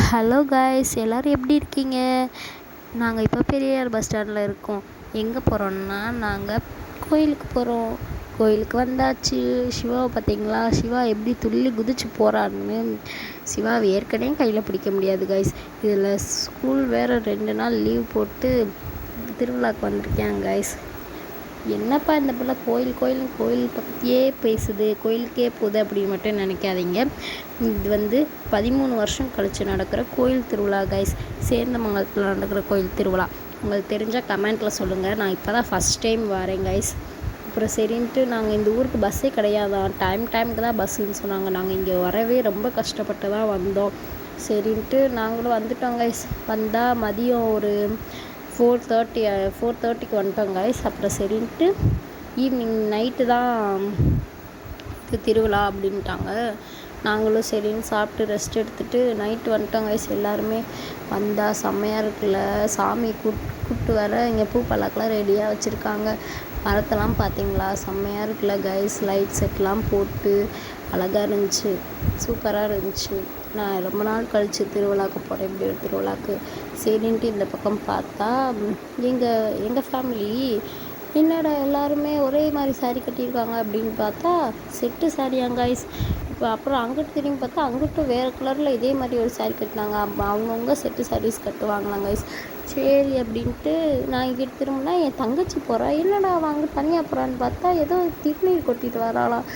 Hello guys, எல்லோரும் எப்படி இருக்கீங்க? நாங்கள் இப்போ பெரியார் பஸ் ஸ்டாண்டில் இருக்கோம். எங்கே போகிறோன்னா நாங்கள் கோயிலுக்கு போகிறோம். கோயிலுக்கு வந்தாச்சு. சிவாவை பார்த்தீங்களா? சிவா எப்படி துள்ளி குதிச்சு போகிறாருன்னு. சிவாவை ஏற்கனவே கையில் பிடிக்க முடியாது காய்ஸ். இதில் ஸ்கூல் வேறு 2 நாள் லீவ் போட்டு திருவிழாவுக்கு வந்திருக்கேன் காய்ஸ். என்னப்பா இந்த பிள்ளை கோயில் பற்றியே பேசுது, கோயிலுக்கே போகுது அப்படின்னு மட்டும் நினைக்காதீங்க. இது 13 வருஷம் கழித்து நடக்கிற கோயில் திருவிழா கைஸ். சேந்தமங்கலத்தில் நடக்கிற கோயில் திருவிழா. உங்களுக்கு தெரிஞ்சால் கமெண்ட்டில் சொல்லுங்கள். நான் இப்போ தான் ஃபஸ்ட் டைம் வரேன் கைஸ். அப்புறம் சரின்ட்டு நாங்கள் இந்த ஊருக்கு பஸ்ஸே கிடையாதான், டைமுக்கு தான் பஸ்ஸுன்னு சொன்னாங்க. நாங்கள் இங்கே வரவே ரொம்ப கஷ்டப்பட்டு தான் வந்தோம். சரின்ட்டு நாங்களும் வந்துட்டோம் கைஸ். வந்தால் மதியம் ஒரு 4:30க்கு வந்துட்டோம் கைஸ். அப்புறம் சரின்ட்டு ஈவினிங் நைட்டு தான் திருவிழா அப்படின்ட்டாங்க. நாங்களும் சரின்னு சாப்பிட்டு ரெஸ்ட் எடுத்துகிட்டு நைட்டு வந்துட்டோம் கைஸ். எல்லாருமே வந்தால் செம்மையாக இருக்குல்ல. சாமி கூப்பிட்டு வர இங்கே பூ பல்லாக்கெலாம் ரெடியாக வச்சுருக்காங்க. மரத்தெல்லாம் பார்த்தீங்களா, செம்மையாக இருக்குல்ல கைஸ். லைட் செட்லாம் போட்டு அழகாக இருந்துச்சு, சூப்பராக இருந்துச்சு. நான் ரொம்ப நாள் கழித்து திருவிழாவுக்கு போகிறேன், இப்படி ஒரு திருவிழாவுக்கு. சரின்ட்டு இந்த பக்கம் பார்த்தா எங்கள் ஃபேமிலி என்னடா எல்லாருமே ஒரே மாதிரி சாரீ கட்டியிருக்காங்க அப்படின்னு பார்த்தா செட்டு சாரியாங்க கைஸ். இப்போ அப்புறம் அங்கிட்டு திரும்பி பார்த்தா அங்கிட்டும் வேறு கலரில் இதே மாதிரி ஒரு சாரீ கட்டினாங்க. அவங்கவுங்க செட்டு சாரீஸ் கட்டுவாங்களாம் கைஸ். சரி அப்படின்ட்டு நான் இங்கே திரும்பினா என் தங்கச்சி போகிறா. என்னடா வாங்க தனியாக போகிறான்னு பார்த்தா ஏதோ திருநீர் கொட்டிட்டு வராளாம்.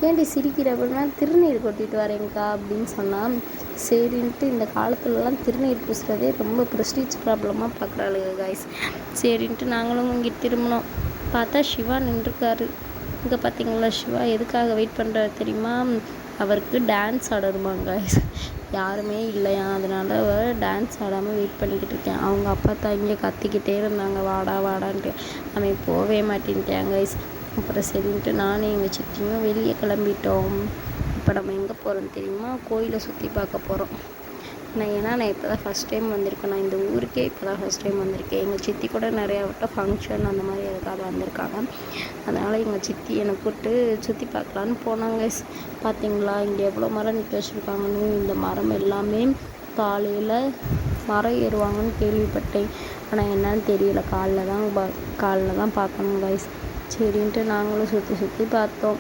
ஏன்டி சிரிக்கிற அப்படின்னா, திருநீர் கொட்டிட்டு வரேங்க்கா அப்படின்னு சொன்னால். சரின்ட்டு இந்த காலத்துலலாம் திருநீர் பூசுகிறதே ரொம்ப ப்ரெஸ்டீஜ் ப்ராப்ளமாக பார்க்குறாளுங்க கைஸ். சரின்ட்டு நாங்களும் இங்கே திரும்பினோம். பார்த்தா சிவா நின்றுருக்காரு. இங்கே பார்த்தீங்களா, சிவா எதுக்காக வெயிட் பண்ணுறாரு தெரியுமா? அவருக்கு டான்ஸ் ஆடணுமாங்க கைஸ். யாருமே இல்லையா, அதனால் அவர் டான்ஸ் ஆடாமல் வெயிட் பண்ணிக்கிட்டு இருக்கேன். அவங்க அப்பா தான் இங்கே கத்திக்கிட்டே இருந்தாங்க, வாடா வாடான்ட்டு. அவன் போகவே மாட்டேன்ட்டாங்க கைஸ். அப்புறம் சரின்ட்டு நானும் எங்கள் சித்தியும் வெளியே கிளம்பிட்டோம். இப்போ நம்ம எங்கே போகிறோன்னு தெரியுமா? கோயிலை சுற்றி பார்க்க போகிறோம். நான் இப்போ தான் ஃபஸ்ட் டைம் வந்திருக்கேன். நான் இந்த ஊருக்கே இப்போ தான் ஃபஸ்ட் டைம் வந்திருக்கேன். எங்கள் சித்தி கூட நிறையா வட்டம் ஃபங்க்ஷன் அந்த மாதிரி எதுக்காக வந்திருக்காங்க. அதனால் எங்கள் சித்தி என்னை கூப்பிட்டு சுற்றி பார்க்கலான்னு போனாங்க. பார்த்தீங்களா இங்கே எவ்வளோ மரம் நிற்க வச்சுருக்காங்கன்னு. இந்த மரம் எல்லாமே காலையில் மரம் ஏறுவாங்கன்னு கேள்விப்பட்டேன். ஆனால் என்னன்னு தெரியல. காலைல தான் பார்க்கணும் கைஸ். சரின்ட்டு நாங்களும் சுற்றி பார்த்தோம்.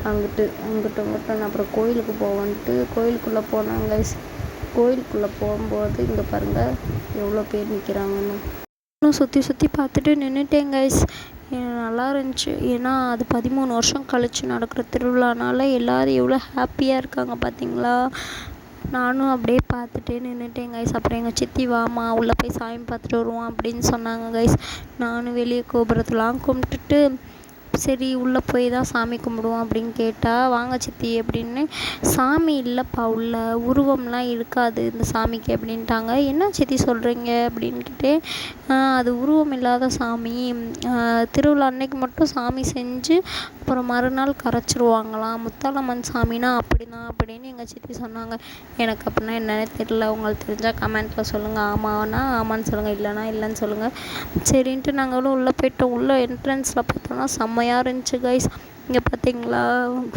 அங்கிட்டும் அப்புறம் கோயிலுக்கு போவோன்ட்டு கோயிலுக்குள்ளே போனாங்க கைஸ். கோயிலுக்குள்ளே போகும்போது இங்கே பாருங்கள் எவ்வளோ பேர் நிற்கிறாங்கன்னு. இன்னும் சுற்றி பார்த்துட்டு நின்றுட்டேன் கைஸ். நல்லா இருந்துச்சு. ஏன்னா அது 13 வருஷம் கழித்து நடக்கிற திருவிழானால எல்லோரும் எவ்வளோ ஹாப்பியாக இருக்காங்க பார்த்தீங்களா. நானும் அப்படியே பார்த்துட்டே நின்றுட்டேன் கைஸ். அப்புறம் எங்கள் சித்தி வாமா உள்ளே போய் சாமி பார்த்துட்டு வருவோம் அப்படின்னு சொன்னாங்க கைஸ். நானும் வெளியே கோபுரத்தெலாம் கும்பிட்டுட்டு சரி உள்ளே போய் தான் சாமி கும்பிடுவோம் அப்படின்னு கேட்டால், வாங்க சித்தி அப்படின்னு. சாமி இல்லைப்பா, உள்ள உருவம்லாம் இருக்காது இந்த சாமிக்கு அப்படின்ட்டாங்க. என்ன சித்தி சொல்கிறீங்க அப்படின்ட்டு. அது உருவம் இல்லாத சாமி, திருவிழா அன்னைக்கு மட்டும் சாமி செஞ்சு அப்புறம் மறுநாள் கரைச்சிருவாங்களாம். முத்தாலம்மன் சாமினா அப்படி தான் அப்படின்னு எங்கள் சித்தி சொன்னாங்க. எனக்கு அப்படின்னா என்னென்னு தெரியல. உங்களுக்கு தெரிஞ்சால் கமெண்ட்டில் சொல்லுங்கள். ஆமான்னா ஆமான்னு சொல்லுங்கள், இல்லைனா இல்லைன்னு சொல்லுங்கள். சரின்ட்டு நாங்களும் உள்ளே போய்ட்டோம். உள்ளே என்ட்ரன்ஸில் பார்த்தோன்னா செம்மையாக இருந்துச்சு கைஸ். இங்கே பார்த்தீங்களா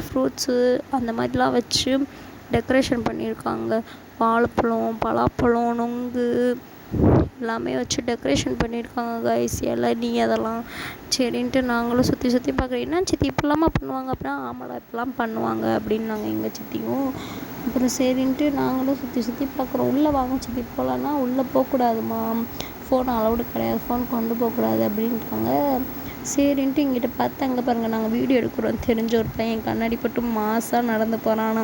ஃப்ரூட்ஸு அந்த மாதிரிலாம் வச்சு டெக்கரேஷன் பண்ணியிருக்காங்க. வாழைப்பழம், பலாப்பழம், நுங்கு எல்லாமே வச்சு டெக்கரேஷன் பண்ணியிருக்காங்க கைஸ். இளநீ அதெல்லாம். சரின்ட்டு நாங்களும் சுற்றி பார்க்குறோம். என்ன சித்தி இப்படிலாமா பண்ணுவாங்க அப்படின்னா, ஆமாடா இப்படிலாம் பண்ணுவாங்க அப்படின்னு நாங்கள் எங்கள் சித்தியும். அப்புறம் சரின்ட்டு நாங்களும் சுற்றி பார்க்குறோம். உள்ளே வாங்க சித்தி போகலான்னா உள்ளே போகக்கூடாதுமா, ஃபோன் அலௌடு கிடையாது, ஃபோன் கொண்டு போகக்கூடாது அப்படின்ட்டாங்க. சரின்ட்டு இங்கிட்ட பார்த்து அங்கே பாருங்கள் நாங்கள் வீடியோ எடுக்கிறோம். தெரிஞ்ச ஒரு பையன் கண்ணாடி போட்டு மாசாக நடந்து போகிறானா.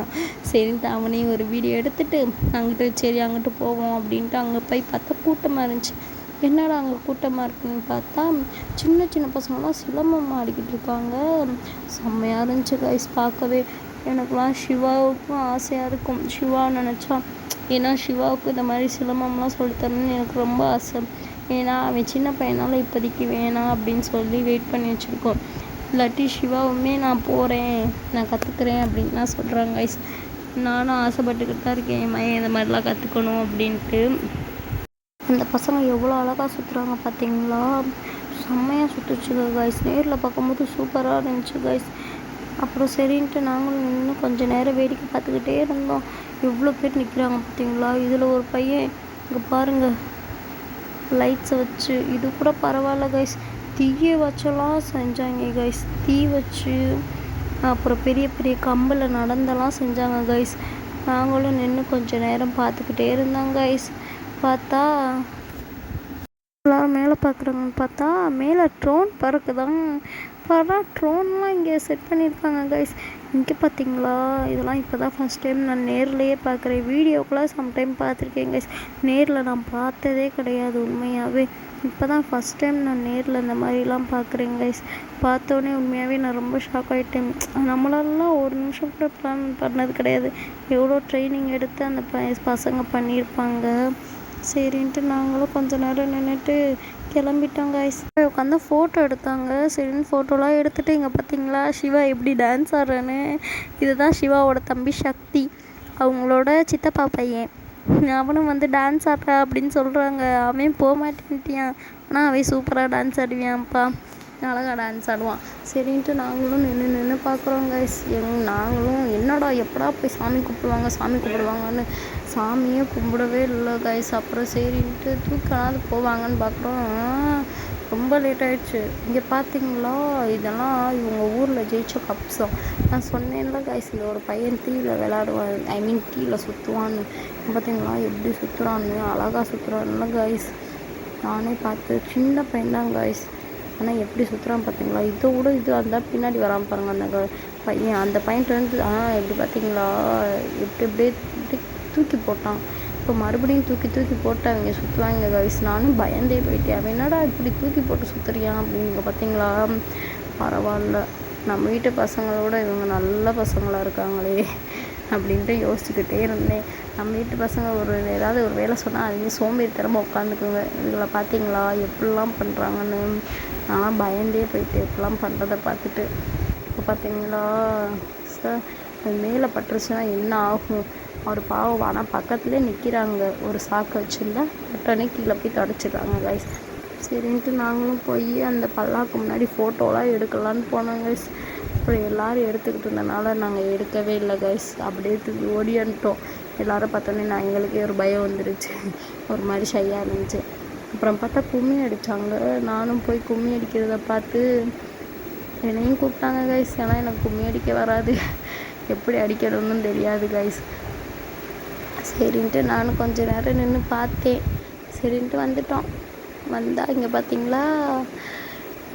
சரின்ட்டு அவனையும் ஒரு வீடியோ எடுத்துகிட்டு அங்கிட்டு போவோம் அப்படின்ட்டு அங்கே போய் பார்த்தா கூட்டமாக இருந்துச்சு. என்னடா அங்கே கூட்டமாக இருக்குன்னு பார்த்தா சின்ன பசங்களாம் சிலம்பம் ஆடிக்கிட்டு இருக்காங்க. செம்மையாக இருந்துச்சு கைஸ் பார்க்கவே. எனக்குலாம் சிவாவுக்கும் ஆசையாக இருக்கும். சிவா நினச்சா, ஏன்னா சிவாவுக்கு இந்த மாதிரி சிலம்பம்லாம் சொல்லித்தரணும்னு எனக்கு ரொம்ப ஆசை. ஏன்னா அவன் சின்ன பையனால் இப்போதைக்கு வேணாம் அப்படின்னு சொல்லி வெயிட் பண்ணி வச்சுருக்கோம். இல்லாட்டி சிவாவுமே நான் போகிறேன், நான் கற்றுக்குறேன் அப்படின்லாம் சொல்கிறாங்க கைஸ். நானும் ஆசைப்பட்டுக்கிட்டு தான் இருக்கேன், என் மையம் இந்த மாதிரிலாம் கற்றுக்கணும் அப்படின்ட்டு. அந்த பசங்க எவ்வளோ அழகாக சுற்றுறாங்க பார்த்தீங்களா. செம்மையாக சுற்றுச்சு கைஸ். நேரில் பார்க்கும்போது சூப்பராக இருந்துச்சு கைஸ். அப்புறம் சரின்ட்டு நாங்களும் இன்னும் கொஞ்சம் நேரம் வேடிக்கை பார்த்துக்கிட்டே இருந்தோம். எவ்வளோ பேர் நிற்கிறாங்க பார்த்தீங்களா. இதில் ஒரு பையன் இங்கே பாருங்கள் லைட்ஸை வச்சு, இது கூட பரவாயில்ல கைஸ். தீயை வச்செல்லாம் செஞ்சாங்க கைஸ். தீ வச்சு அப்புறம் பெரிய பெரிய கம்பில் நடந்தெல்லாம் செஞ்சாங்க கைஸ். நாங்களும் நின்று கொஞ்சம் நேரம் பார்த்துக்கிட்டே இருந்தோம் கைஸ். பார்த்தா எல்லோரும் மேலே பார்க்குறாங்கன்னு பார்த்தா மேலே ட்ரோன் பறக்குதாங்க. பார்த்தா ட்ரோன்லாம் இங்கே செட் பண்ணியிருக்காங்க கைஸ். இங்கே பார்த்தீங்களா, இதெல்லாம் இப்போ தான் ஃபஸ்ட் டைம் நான் நேர்லேயே பார்க்குறேன். வீடியோக்கெலாம் சம்டைம் பார்த்துருக்கேன் கைஸ், நேரில் நான் பார்த்ததே கிடையாது உண்மையாகவே. இப்போ தான் ஃபஸ்ட் டைம் நான் நேரில் இந்த மாதிரிலாம் பார்க்குறேன் கைஸ். பார்த்தோன்னே உண்மையாகவே நான் ரொம்ப ஷாக் ஆகிட்டேன். நம்மளாலலாம் ஒரு நிமிஷம் கூட பிளான் பண்ணது கிடையாது. எவ்வளோ ட்ரைனிங் எடுத்து அந்த பசங்க பண்ணியிருப்பாங்க. சரின்ட்டு நாங்களும் கொஞ்ச நேரம் நின்றுட்டு கிளம்பிட்டோம் கைஸ். உட்காந்து ஃபோட்டோ எடுத்தாங்க. சரின்னு ஃபோட்டோலாம் எடுத்துகிட்டு இங்கே பார்த்தீங்களா சிவா எப்படி டான்ஸ் ஆடுறான்னு. இதுதான் சிவாவோட தம்பி சக்தி, அவங்களோட சித்தப்பா பையன். அவனும் வந்து டான்ஸ் ஆடுறா அப்படின்னு சொல்கிறாங்க. அவன் போக மாட்டேன்ட்டியான், ஆனால் அவன் சூப்பராக டான்ஸ் ஆடுவியான்ப்பா, அழகாக டான்ஸ் ஆடுவான். சரின்ட்டு நாங்களும் நின்று பார்க்குறோம் கைஸ். நாங்களும் என்னடா எப்படா போய் சாமி கும்பிடுவாங்கன்னு சாமியே கும்பிடவே இல்லை கைஸ். அப்புறம் சரின்ட்டு தூக்கலாது போவாங்கன்னு பார்க்குறோம். ரொம்ப லேட் ஆகிடுச்சு. இங்கே பார்த்தீங்களா, இதெல்லாம் இவங்க ஊரில் ஜெயிச்ச கப்ஸம். நான் சொன்னேன்ல கைஸ், இந்த ஒரு பையன் தீயில் விளையாடுவான், தீயில் சுற்றுவான்னு. பார்த்தீங்களா எப்படி சுற்றுறான்னு, அழகாக சுற்றுறான்ல கைஸ். நானே பார்த்து சின்ன பையன்தான் கைஸ், ஆனால் எப்படி சுற்றுறான் பார்த்தீங்களா. இதோட இது அந்த பின்னாடி வராமல் பாருங்கள் அந்த பையன். அந்த பையன்ட்டு வந்து எப்படி பார்த்தீங்களா, எப்படி தூக்கி போட்டான். இப்போ மறுபடியும் தூக்கி போட்டு அவங்க சுற்றுவாங்க கைஸ். நானும் பயந்தே போயிட்டேன். அவன் என்னடா இப்படி தூக்கி போட்டு சுற்றுறியான் அப்படின்னு. பார்த்தீங்களா, பரவாயில்ல, நம்ம வீட்டு பசங்களோட இவங்க நல்ல பசங்களாக இருக்காங்களே அப்படின்ட்டு யோசிச்சுக்கிட்டே இருந்தேன். நம்ம வீட்டு பசங்க ஏதாவது ஒரு வேலை சொன்னால் அவங்க சோம்பேறித்தனமாக உட்காந்துக்குங்க. இதில் பார்த்தீங்களா எப்படிலாம் பண்ணுறாங்கன்னு. நான் பயந்தே போயிட்டு எப்படிலாம் பண்ணுறதை பார்த்துட்டு. இப்போ பார்த்தீங்களா சார், மேலே பட்டுருச்சுன்னா என்ன ஆகும். அவர் பாவம், ஆனால் பக்கத்துலேயே நிற்கிறாங்க. ஒரு சாக்கை வச்சுருந்தா உடனே கீழே போய் தொடச்சிடுறாங்க கைஸ். சரின்ட்டு நாங்களும் போய் அந்த பல்லாக்கு முன்னாடி ஃபோட்டோலாம் எடுக்கலான்னு போனோம் கைஸ். அப்புறம் எல்லோரும் எடுத்துக்கிட்டு இருந்தனால நாங்கள் எடுக்கவே இல்லை கைஸ். அப்படியே தூக்கி ஓடியான்ட்டோம். எல்லோரும் பார்த்தோன்னே எங்களுக்கே ஒரு பயம் வந்துருச்சு, ஒரு மாதிரி ஷையாக இருந்துச்சு. அப்புறம் பார்த்தா கும்மி அடித்தாங்க. நானும் போய் கும்மி அடிக்கிறத பார்த்து என்னையும் கூப்பிட்டாங்க கைஸ். ஏன்னா எனக்கு கும்மி அடிக்க வராது, எப்படி அடிக்கணும்னு தெரியாது கைஸ். சரின்ட்டு நானும் கொஞ்சம் நேரம் நின்று பார்த்தேன். சரின்ட்டு வந்துட்டோம். வந்தால் இங்கே பார்த்தீங்களா,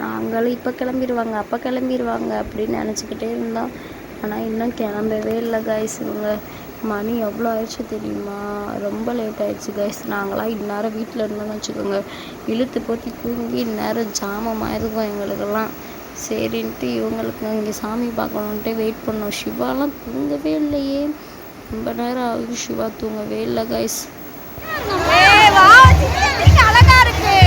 நாங்களும் இப்போ கிளம்பிடுவாங்க அப்போ கிளம்பிடுவாங்க அப்படின்னு நினச்சிக்கிட்டே இருந்தோம். ஆனால் இன்னும் கிளம்பவே இல்லை கைஸ். இவங்க மணி எவ்வளோ ஆயிடுச்சு தெரியுமா, ரொம்ப லேட் ஆகிடுச்சு கைஸ். நாங்களாம் இந்நேரம் வீட்டில் இருந்தோம்னு வச்சுக்கோங்க, இழுத்து போற்றி தூங்கி இந்நேரம் ஜாமமாக இருக்கும் எங்களுக்கெல்லாம். சரின்ட்டு இவங்களுக்கு இங்கே சாமி பார்க்கணுன்ட்டு வெயிட் பண்ணோம். சிவாலாம் தூங்கவே இல்லையே, ரொம்ப நேரம் ஆகுது சிவா தூங்கவே இல்லை கைஸ். அழகா இருக்கு.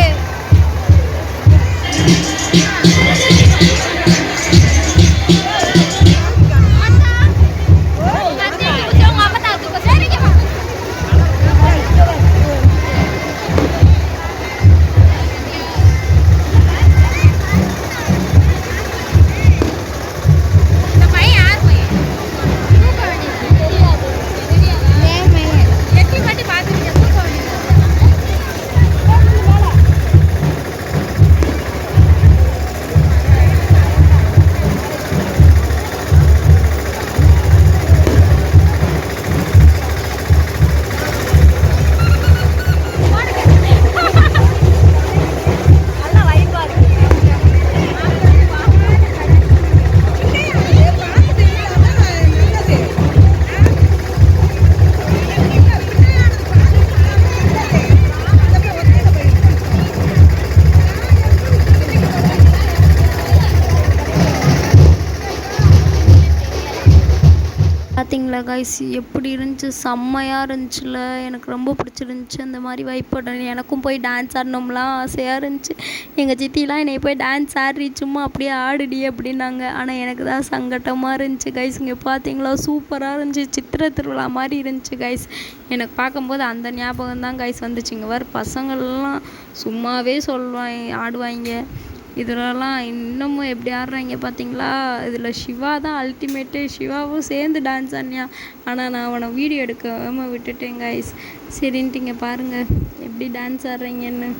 பார்த்தீங்களா கைஸ் எப்படி இருந்துச்சு, செம்மையாக இருந்துச்சுல. எனக்கு ரொம்ப பிடிச்சிருந்துச்சி அந்த மாதிரி வைப்போட. எனக்கும் போய் டான்ஸ் ஆடணும்லாம் ஆசையாக இருந்துச்சு. எங்கள் சித்திலாம் என்னை போய் டான்ஸ் ஆடுறி, சும்மா அப்படியே ஆடுடி அப்படின்னாங்க. ஆனால் எனக்கு தான் சங்கட்டமாக இருந்துச்சு கைஸ். இங்கே பார்த்தீங்களா சூப்பராக இருந்துச்சு, சித்திரை திருவிழா மாதிரி இருந்துச்சு கைஸ். எனக்கு பார்க்கும்போது அந்த ஞாபகம் தான் கைஸ் வந்துச்சு. இங்கே வர பசங்கள்லாம் சும்மாவே சொல்லுவாங்க, ஆடுவாங்க. இதுலலாம் இன்னமும் எப்படி ஆடுறாங்க பார்த்தீங்களா? இதில் சிவா தான் அல்டிமேட்டு. சிவாவும் சேர்ந்து டான்ஸ் ஆடினான். ஆனால் நான் அவனை வீடியோ எடுக்காமல் விட்டுட்டேன் கைஸ். சரின்ட்டு இங்கே பாருங்கள் எப்படி டான்ஸ் ஆடுறீங்கன்னு.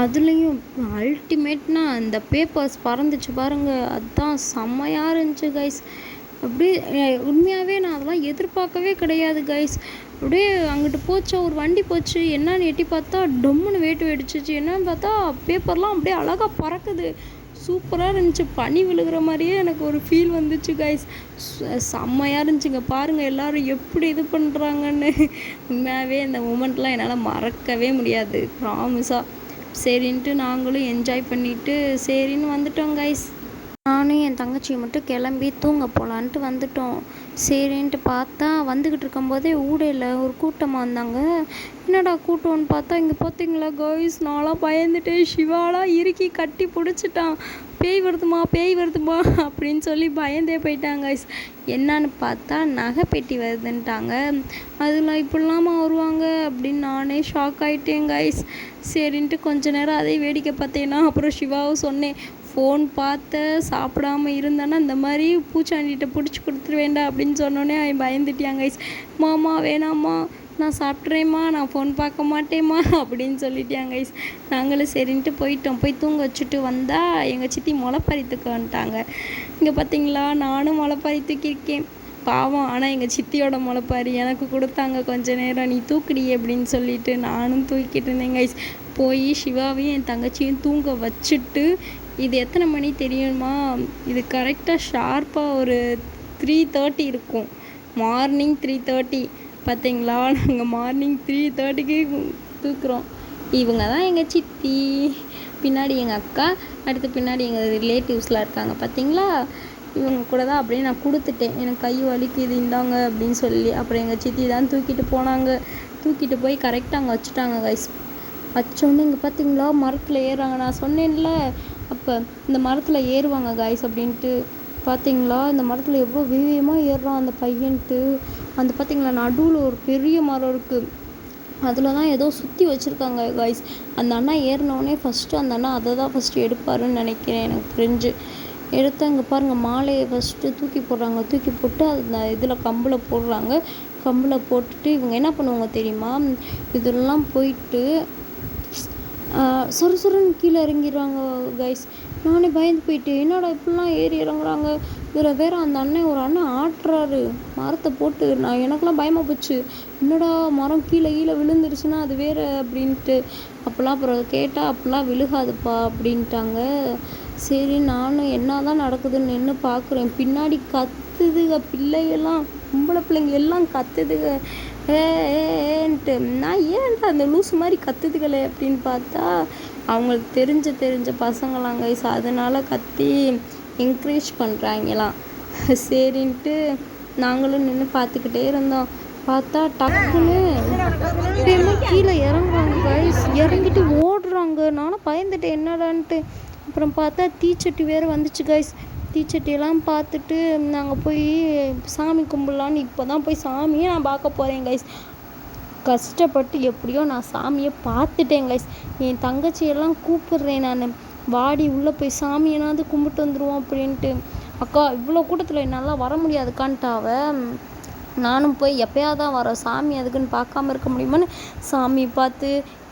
அதுலேயும் அல்டிமேட்னா அந்த பேப்பர்ஸ் பறந்துச்சு பாருங்கள், அதுதான் செம்மையாக இருந்துச்சு கைஸ். அப்படியே உண்மையாகவே நான் அதெல்லாம் எதிர்பார்க்கவே கிடையாது கைஸ். அப்படியே அங்கிட்டு போச்சு, ஒரு வண்டி போச்சு, என்னன்னு எட்டி பார்த்தா டொம்முன்னு வேட்டு வெடிச்சிச்சு. என்னன்னு பார்த்தா பேப்பர்லாம் அப்படியே அழகாக பறக்குது. சூப்பராக இருந்துச்சு. பனி விழுகிற மாதிரியே எனக்கு ஒரு ஃபீல் வந்துச்சு கைஸ். செம்மையாக இருந்துச்சுங்க. பாருங்கள் எல்லோரும் எப்படி இது பண்ணுறாங்கன்னு. உண்மையாகவே இந்த மூமெண்ட்லாம் என்னால் மறக்கவே முடியாது ப்ராமிஸாக. சரின்ட்டு நாங்களும் என்ஜாய் பண்ணிவிட்டு சரின்னு வந்துட்டோம் கைஸ். நானும் என் தங்கச்சியை மட்டும் கிளம்பி தூங்க போகலான்ட்டு வந்துட்டோம். சரின்ட்டு பார்த்தா வந்துக்கிட்டு இருக்கும்போதே ஊடையில் ஒரு கூட்டமாக வந்தாங்க. என்னடா கூட்டம்னு பார்த்தா இங்கே பார்த்தீங்களா கைஸ், நான்லாம் பயந்துட்டேன். சிவாலாம் இறுக்கி கட்டி பிடிச்சிட்டான். பேய் வருதுமா பேய் வருதுமா அப்படின்னு சொல்லி பயந்தே போயிட்டாங்க கைஸ். என்னான்னு பார்த்தா நகை பெட்டி வருதுன்ட்டாங்க. அதில் இப்படிலாமா வருவாங்க அப்படின்னு நானே ஷாக் ஆகிட்டேன் கைஸ். சரின்ட்டு கொஞ்ச நேரம் அதே வேடிக்கை பார்த்தேன்னா அப்புறம் சிவாவும் சொன்னேன், ஃபோன் பார்த்து சாப்பிடாம இருந்தானா இந்த மாதிரி பூச்சாண்டிகிட்ட பிடிச்சி கொடுத்துருவேண்டா அப்படின்னு சொன்னோன்னே அவன் பயந்துட்டியாங்க கைஸ். மாமா வேணாம்மா, நான் சாப்பிட்றேம்மா, நான் ஃபோன் பார்க்க மாட்டேம்மா அப்படின்னு சொல்லிட்டியாங்க கைஸ். நாங்களும் சரின்ட்டு போயிட்டோம். போய் தூங்க வச்சுட்டு வந்தால் எங்கள் சித்தி முளைப்பாரி தூக்க வந்துட்டாங்க. இங்கே பார்த்தீங்களா நானும் முளைப்பாரி தூக்கியிருக்கேன் பாவம். ஆனால் எங்கள் சித்தியோட முளைப்பாரி எனக்கு கொடுத்தாங்க. கொஞ்ச நேரம் நீ தூக்குடி அப்படின்னு சொல்லிட்டு நானும் தூக்கிட்டு இருந்தேன் கைஸ். போய் சிவாவையும் என் தங்கச்சியும் தூங்க வச்சுட்டு, இது எத்தனை மணி தெரியுமா? இது கரெக்டாக ஷார்ப்பாக ஒரு 3:30 இருக்கும். மார்னிங் 3:30 பார்த்தீங்களா? நாங்கள் மார்னிங் 3:30க்கு தூக்குறோம். இவங்க தான் எங்கள் சித்தி, பின்னாடி எங்கள் அக்கா, அடுத்து பின்னாடி எங்கள் ரிலேட்டிவ்ஸ்லாம் இருக்காங்க பார்த்தீங்களா? இவங்க கூட தான் அப்படியே நான் கொடுத்துட்டேன். எனக்கு கை வலிக்குது இந்தாங்க அப்படின்னு சொல்லி. அப்புறம் எங்கள் சித்தி தான் தூக்கிட்டு போனாங்க. தூக்கிட்டு போய் கரெக்டாக அங்கே வச்சுட்டாங்க கைஸ். வச்சோன்னே இங்கே பார்த்தீங்களா மரத்தில் ஏறுறாங்க. நான் சொன்னேன்ல அப்போ இந்த மரத்தில் ஏறுவாங்க கைஸ் அப்படின்ட்டு. பார்த்தீங்களா இந்த மரத்தில் எவ்வளோ வேகமாக ஏறுறான் அந்த பையன்ட்டு. அந்த பார்த்தீங்களா நடுவில் ஒரு பெரிய மரம் இருக்குது, அதில் தான் ஏதோ சுற்றி வச்சுருக்காங்க கைஸ். அந்த அண்ணா ஏறினோடனே ஃபஸ்ட்டு அந்த அண்ணா அதை தான் ஃபஸ்ட்டு எடுப்பாருன்னு நினைக்கிறேன் எனக்கு தெரிஞ்சு. எடுத்து அங்கே பாருங்கள் மாலையை ஃபஸ்ட்டு தூக்கி போடுறாங்க. தூக்கி போட்டு அந்த இதில் கம்பில் போடுறாங்க. கம்பில் போட்டுட்டு இவங்க என்ன பண்ணுவாங்க தெரியுமா? இதெல்லாம் போயிட்டு சொருன்னு கீழே இறங்கிடுறாங்க கைஸ். நானே பயந்து போயிட்டு என்னடா இப்படிலாம் ஏறி இறங்குறாங்க. இதில் வேறு அந்த ஒரு அண்ணன் ஆட்டுறாரு மரத்தை போட்டு. எனக்கெல்லாம் பயமாக போச்சு. என்னடா மரம் கீழே விழுந்துருச்சுன்னா அது வேறு அப்படின்ட்டு. அப்போல்லாம் அப்புறம் கேட்டால் அப்படிலாம் விழுகாதுப்பா அப்படின்ட்டாங்க. சரி நானும் என்ன தான் நடக்குதுன்னு நின்று பார்க்குறேன். பின்னாடி கத்துதுங்க பிள்ளைகள்லாம், பொம்பளை பிள்ளைங்க எல்லாம் கத்துதுங்க ஏன்ட்டு. நான் ஏன்டா அந்த லூஸ் மாதிரி கத்துதுகளே அப்படின்னு பார்த்தா அவங்களுக்கு தெரிஞ்ச பசங்களாம் கைஸ். அதனால் கத்தி என்கரேஜ் பண்ணுறாங்களாம். சரின்ட்டு நாங்களும் நின்று பார்த்துக்கிட்டே இருந்தோம். பார்த்தா டக்குன்னு கீழே இறங்குறாங்க கைஸ். இறங்கிட்டு ஓடுறாங்க. நானும் பயந்துட்டேன் என்னடான்ட்டு. அப்புறம் பார்த்தா தீச்சட்டி வேறு வந்துச்சு கைஸ். தீச்சட்டியெல்லாம் பார்த்துட்டு நாங்கள் போய் சாமி கும்பிட்லான்னு இப்போ தான் போய் சாமியை நான் பார்க்க போகிறேன் கைஸ். கஷ்டப்பட்டு எப்படியோ நான் சாமியை பார்த்துட்டேன் கைஸ். என் தங்கச்சியெல்லாம் கூப்பிட்றேன் நான், வாடி உள்ளே போய் சாமியனாவது கும்பிட்டு வந்துடுவோம் அப்படின்ட்டு. அக்கா இவ்வளோ கூட்டத்தில் என்னால் வர முடியாதுக்கான்ட்டாவ. நானும் போய் எப்போயாவது தான் வரோம், சாமி அதுக்குன்னு பார்க்காம இருக்க முடியுமான்னு சாமி பார்த்து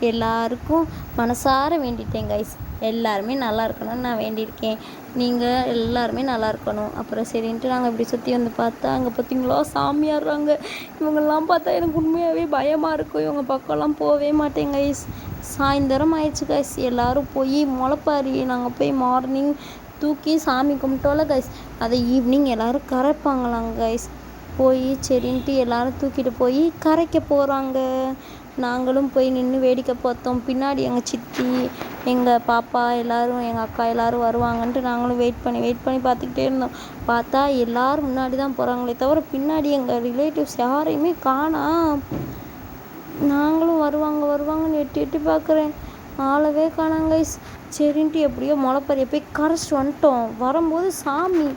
எல்லாருக்கும் மனசார வேண்டிட்டேன் கைஸ். எல்லாருமே நல்லா இருக்கணும்னு நான் வேண்டியிருக்கேன். நீங்கள் எல்லாருமே நல்லா இருக்கணும். அப்புறம் சரின்ட்டு நாங்கள் இப்படி சுற்றி வந்து பார்த்தா அங்கே பார்த்தீங்களா சாமி ஆடுறாங்க. இவங்கெல்லாம் பார்த்தா எனக்கு உண்மையாகவே பயமாக இருக்கும். இவங்க பக்கம்லாம் போகவே மாட்டேங்க கைஸ். சாயந்தரம் ஆயிடுச்சு கைஸ். எல்லோரும் போய் முளைப்பாரி நாங்கள் போய் மார்னிங் தூக்கி சாமி கும்பிட்டோல கைஸ், அதை ஈவினிங் எல்லோரும் கரைப்பாங்களாங்க கைஸ். போய் சரின்ட்டு எல்லோரும் தூக்கிட்டு போய் கரைக்க போகிறாங்க. நாங்களும் போய் நின்று வேடிக்கை பார்த்தோம். பின்னாடி எங்கள் சித்தி, எங்கள் பாப்பா எல்லோரும், எங்கள் அக்கா எல்லோரும் வருவாங்கன்ட்டு நாங்களும் வெயிட் பண்ணி பார்த்துக்கிட்டே இருந்தோம். பார்த்தா எல்லோரும் முன்னாடி தான் போகிறாங்களே தவிர பின்னாடி எங்கள் ரிலேட்டிவ்ஸ் யாரையுமே காணோம். நாங்களும் வருவாங்கன்னு எட்டி பார்க்குறேன், ஆளவே காணோம் கைஸ். சரின்ட்டு எப்படியோ முளைப்பாரியை போய் கரைச்சிட்டு வந்துட்டோம். வரும்போது சாமி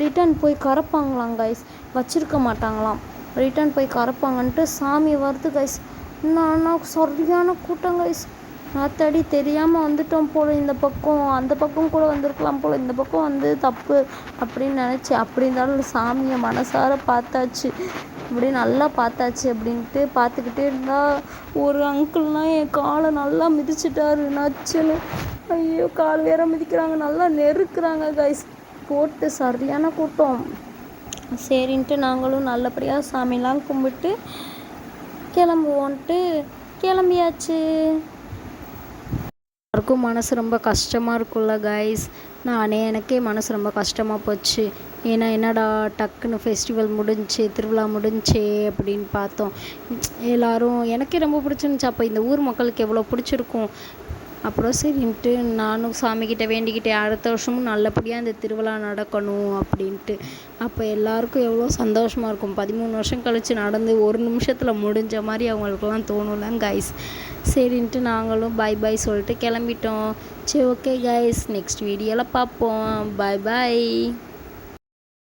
ரிட்டன் போய் கரைப்பாங்களாம் கைஸ், வச்சுருக்க மாட்டாங்களாம். ரிட்டன் போய் கரைப்பாங்கன்ட்டு சாமி வருது கைஸ். நான் சரியான கூட்டம் கைஸ். ஆத்தாடி தெரியாமல் வந்துட்டோம் போல், இந்த பக்கம் அந்த பக்கம் கூட வந்திருக்கலாம் போல், இந்த பக்கம் வந்து தப்பு அப்படின்னு நினச்சி, அப்படி இருந்தாலும் சாமியை மனசார பார்த்தாச்சு, இப்படி நல்லா பார்த்தாச்சு அப்படின்ட்டு பார்த்துக்கிட்டே இருந்தால் ஒரு அங்கிள்லாம் என் காலை நல்லா மிதிச்சிட்டாரு நச்சுன்னு. ஐயோ கால் வேற மிதிக்கிறாங்க, நல்லா நெருக்குறாங்க கைஸ், போட்டு சரியான கூட்டம். சரின்ட்டு நாங்களும் நல்லபடியாக சாமிலாம் கும்பிட்டு கிளம்புவோன்ட்டு கிளம்பியாச்சு. எல்லாருக்கும் மனசு ரொம்ப கஷ்டமாக இருக்கும்ல கைஸ், எனக்கே மனசு ரொம்ப கஷ்டமாக போச்சு. ஏன்னா என்னடா டக்குன்னு ஃபெஸ்டிவல் முடிஞ்சு திருவிழா முடிஞ்சே அப்படின்னு பார்த்தோம். எல்லோரும் எனக்கே ரொம்ப பிடிச்சிருந்துச்சி. அப்போ இந்த ஊர் மக்களுக்கு எவ்வளோ பிடிச்சிருக்கும். அப்புறம் சரின்ட்டு நானும் சாமிக்கிட்ட வேண்டிக்கிட்டேன், அடுத்த வருஷமும் நல்லபடியாக இந்த திருவிழா நடக்கணும் அப்படின்ட்டு. அப்போ எல்லாருக்கும் எவ்வளோ சந்தோஷமாக இருக்கும். 13 வருஷம் கழித்து நடந்து ஒரு நிமிஷத்தில் முடிஞ்ச மாதிரி அவங்களுக்குலாம் தோணும்ல கைஸ். சரின்ட்டு நாங்களும் பை பை சொல்லிட்டு கிளம்பிட்டோம். சரி ஓகே கைஸ், நெக்ஸ்ட் வீடியோவில் பார்ப்போம். Bye bye.